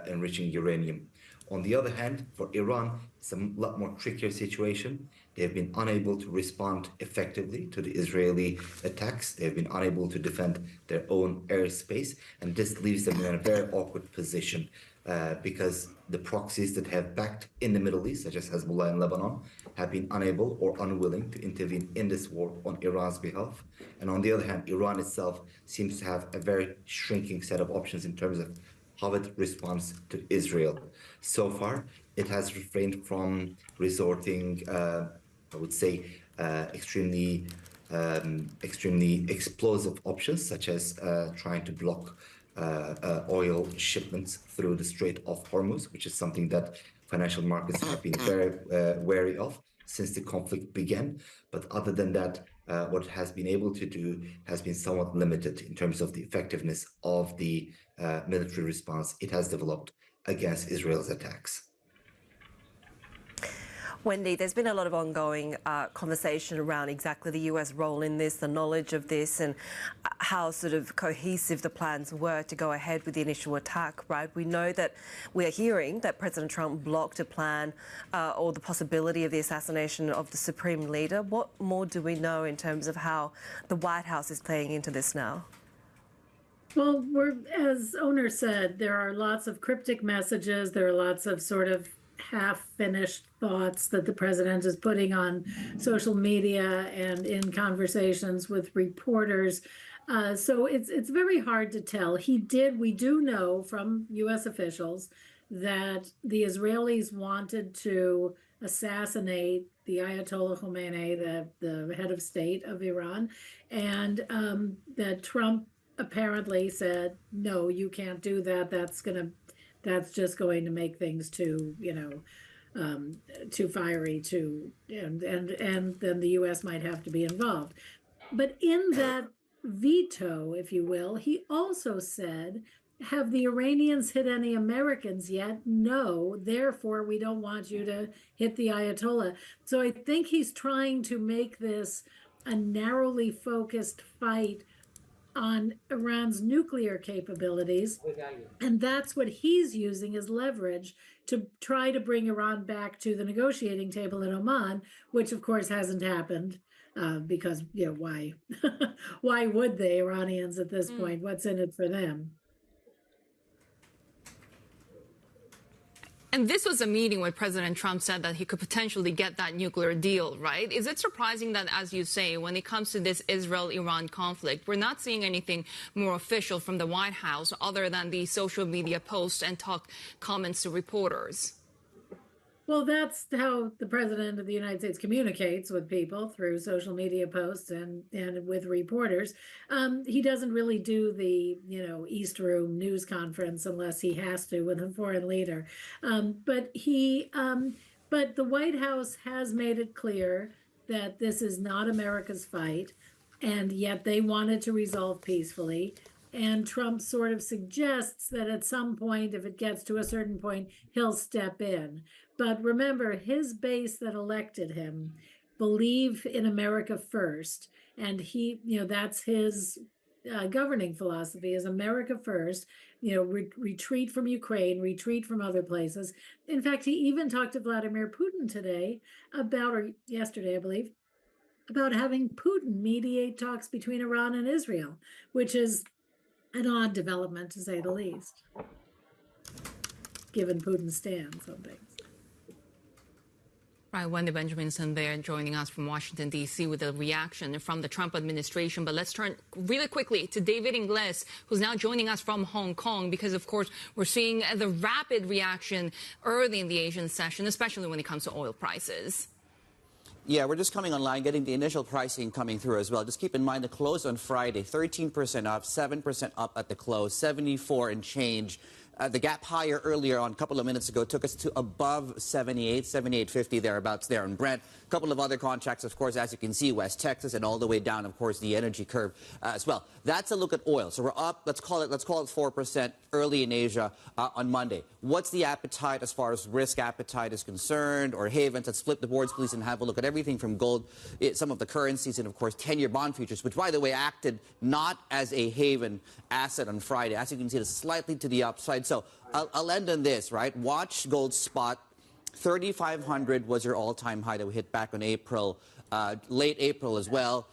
enriching uranium. On the other hand, for Iran, it's a lot more trickier situation. They've been unable to respond effectively to the Israeli attacks. They've been unable to defend their own airspace, and this leaves them in a very awkward position because the proxies that have backed in the Middle East, such as Hezbollah in Lebanon, have been unable or unwilling to intervene in this war on Iran's behalf. And on the other hand, Iran itself seems to have a very shrinking set of options in terms of how it responds to Israel. So far, it has refrained from resorting, I would say, extremely explosive options, such as trying to block oil shipments through the Strait of Hormuz, which is something that financial markets have been very wary of since the conflict began. But other than that, what it has been able to do has been somewhat limited in terms of the effectiveness of the military response it has developed against Israel's attacks. Wendy, there's been a lot of ongoing conversation around exactly the US role in this, the knowledge of this, and how sort of cohesive the plans were to go ahead with the initial attack, right? We know that we're hearing that President Trump blocked a plan or the possibility of the assassination of the Supreme Leader. What more do we know in terms of how the White House is playing into this now? Well, as Owner said, there are lots of cryptic messages. There are lots of sort of half-finished thoughts that the president is putting on social media and in conversations with reporters. So it's very hard to tell. We do know from U.S. officials that the Israelis wanted to assassinate the Ayatollah Khomeini, the head of state of Iran, and that Trump apparently said, no, you can't do that. That's just going to make things too, too fiery, and then the U.S. might have to be involved. But in that veto, if you will, he also said, have the Iranians hit any Americans yet? No, therefore we don't want you to hit the Ayatollah. So I think he's trying to make this a narrowly focused fight on Iran's nuclear capabilities. And that's what he's using as leverage to try to bring Iran back to the negotiating table in Oman, which of course hasn't happened because, why? Why would the Iranians at this point? What's in it for them? And this was a meeting where President Trump said that he could potentially get that nuclear deal, right? Is it surprising that, as you say, when it comes to this Israel-Iran conflict, we're not seeing anything more official from the White House other than the social media posts and comments to reporters? Well, that's how the president of the United States communicates with people, through social media posts and with reporters. He doesn't really do the, East Room news conference unless he has to with a foreign leader. But the White House has made it clear that this is not America's fight, and yet they wanted to resolve peacefully. And Trump sort of suggests that at some point, if it gets to a certain point, he'll step in. But remember, his base that elected him believe in America first. And that's his governing philosophy, is America first, retreat from Ukraine, retreat from other places. In fact, he even talked to Vladimir Putin or yesterday, I believe, about having Putin mediate talks between Iran and Israel, which is an odd development, to say the least, given Putin's stance on things. Right, Wendy Benjaminson there joining us from Washington, D.C. with a reaction from the Trump administration. But let's turn really quickly to David Ingles, who's now joining us from Hong Kong, because, of course, we're seeing the rapid reaction early in the Asian session, especially when it comes to oil prices. Yeah, we're just coming online, getting the initial pricing coming through as well. Just keep in mind the close on Friday, 13% up, 7% up at the close, 74 and change. The gap higher earlier on a couple of minutes ago took us to above 78, 78.50 thereabouts there. And Brent, a couple of other contracts, of course, as you can see, West Texas and all the way down, of course, the energy curve as well. That's a look at oil. So we're up, let's call it 4% early in Asia on Monday. What's the appetite as far as risk appetite is concerned, or havens? Let's flip the boards, please, and have a look at everything from gold, some of the currencies, and, of course, 10-year bond futures, which, by the way, acted not as a haven asset on Friday. As you can see, it's slightly to the upside. right? So I'll end on this, right? Watch gold spot. 3,500 was your all-time high that we hit back in April, late April as well.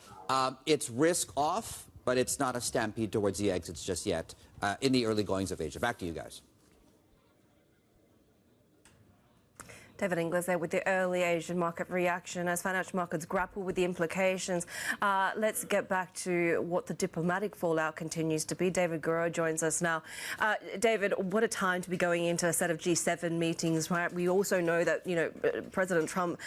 It's risk off, but it's not a stampede towards the exits just yet in the early goings of Asia. Back to you guys. David Inglis there with the early Asian market reaction as financial markets grapple with the implications. Let's get back to what the diplomatic fallout continues to be. David Gura joins us now. David, what a time to be going into a set of G7 meetings, right? We also know that, President Trump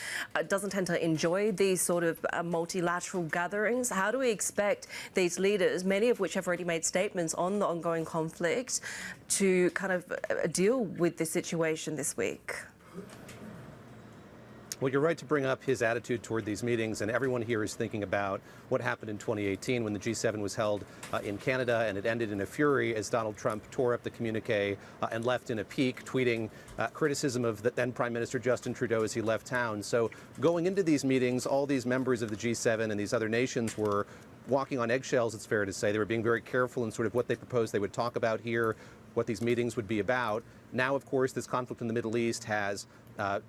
doesn't tend to enjoy these sort of multilateral gatherings. How do we expect these leaders, many of which have already made statements on the ongoing conflict, to kind of deal with this situation this week? Well, you're right to bring up his attitude toward these meetings, and everyone here is thinking about what happened in 2018 when the G7 was held in Canada, and it ended in a fury as Donald Trump tore up the communique and left in a peak, tweeting criticism of the then Prime Minister Justin Trudeau as he left town. So going into these meetings, all these members of the G7 and these other nations were walking on eggshells, it's fair to say. They were being very careful in sort of what they proposed they would talk about here, what these meetings would be about. Now, of course, this conflict in the Middle East has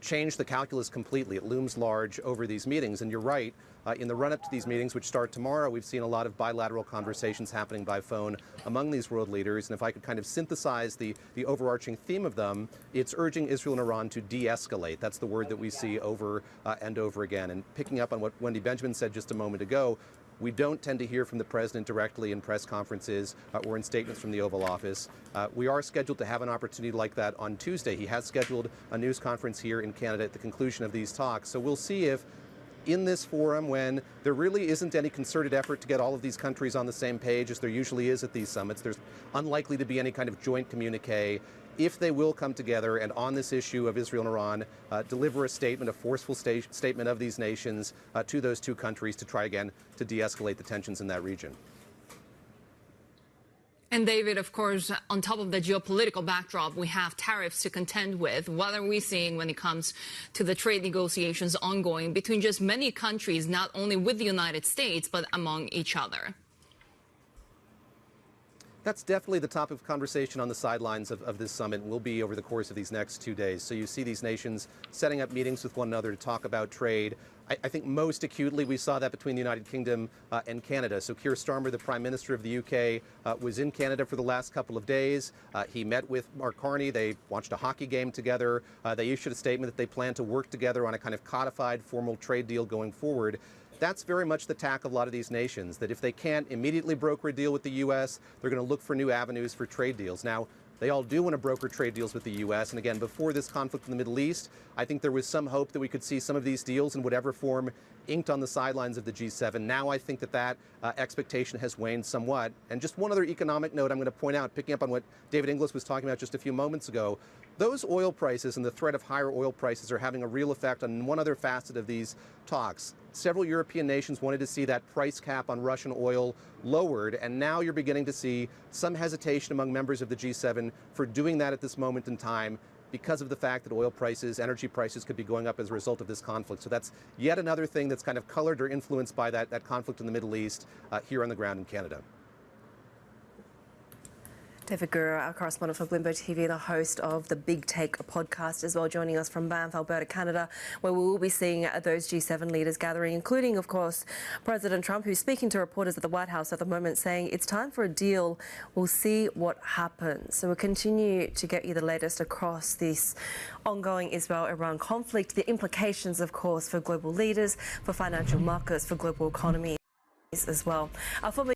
changed the calculus completely. It looms large over these meetings. And you're right, in the run-up to these meetings, which start tomorrow, we've seen a lot of bilateral conversations happening by phone among these world leaders. And if I could kind of synthesize the overarching theme of them, it's urging Israel and Iran to de-escalate. That's the word that we see over and over again. And picking up on what Wendy Benjamin said just a moment ago, we don't tend to hear from the president directly in press conferences or in statements from the Oval Office. We are scheduled to have an opportunity like that on Tuesday. He has scheduled a news conference here in Canada at the conclusion of these talks. So we'll see if in this forum, when there really isn't any concerted effort to get all of these countries on the same page as there usually is at these summits, there's unlikely to be any kind of joint communique. If they will come together and on this issue of Israel and Iran, deliver a statement, a forceful statement of these nations to those two countries to try again to de-escalate the tensions in that region. And David, of course, on top of the geopolitical backdrop, we have tariffs to contend with. What are we seeing when it comes to the trade negotiations ongoing between just many countries, not only with the United States, but among each other? That's definitely the topic of conversation on the sidelines of this summit and will be over the course of these next 2 days. So you see these nations setting up meetings with one another to talk about trade. I think most acutely we saw that between the United Kingdom and Canada. So Keir Starmer, the Prime Minister of the UK, was in Canada for the last couple of days. He met with Mark Carney. They watched a hockey game together. They issued a statement that they plan to work together on a kind of codified formal trade deal going forward. That's very much the tack of a lot of these nations, that if they can't immediately broker a deal with the U.S., they're going to look for new avenues for trade deals. Now, they all do want to broker trade deals with the U.S. And again, before this conflict in the Middle East, I think there was some hope that we could see some of these deals in whatever form inked on the sidelines of the G7. Now I think that expectation has waned somewhat. And just one other economic note I'm going to point out, picking up on what David Inglis was talking about just a few moments ago, those oil prices and the threat of higher oil prices are having a real effect on one other facet of these talks. Several European nations wanted to see that price cap on Russian oil lowered, and now you're beginning to see some hesitation among members of the G7 for doing that at this moment in time because of the fact that oil prices, energy prices could be going up as a result of this conflict. So that's yet another thing that's kind of colored or influenced by that conflict in the Middle East here on the ground in Canada. David Gura, our correspondent for Bloomberg TV, the host of the Big Take podcast as well, joining us from Banff, Alberta, Canada, where we will be seeing those G7 leaders gathering, including, of course, President Trump, who's speaking to reporters at the White House at the moment, saying it's time for a deal. We'll see what happens. So we'll continue to get you the latest across this ongoing Israel-Iran conflict, the implications, of course, for global leaders, for financial markets, for global economy as well. Our former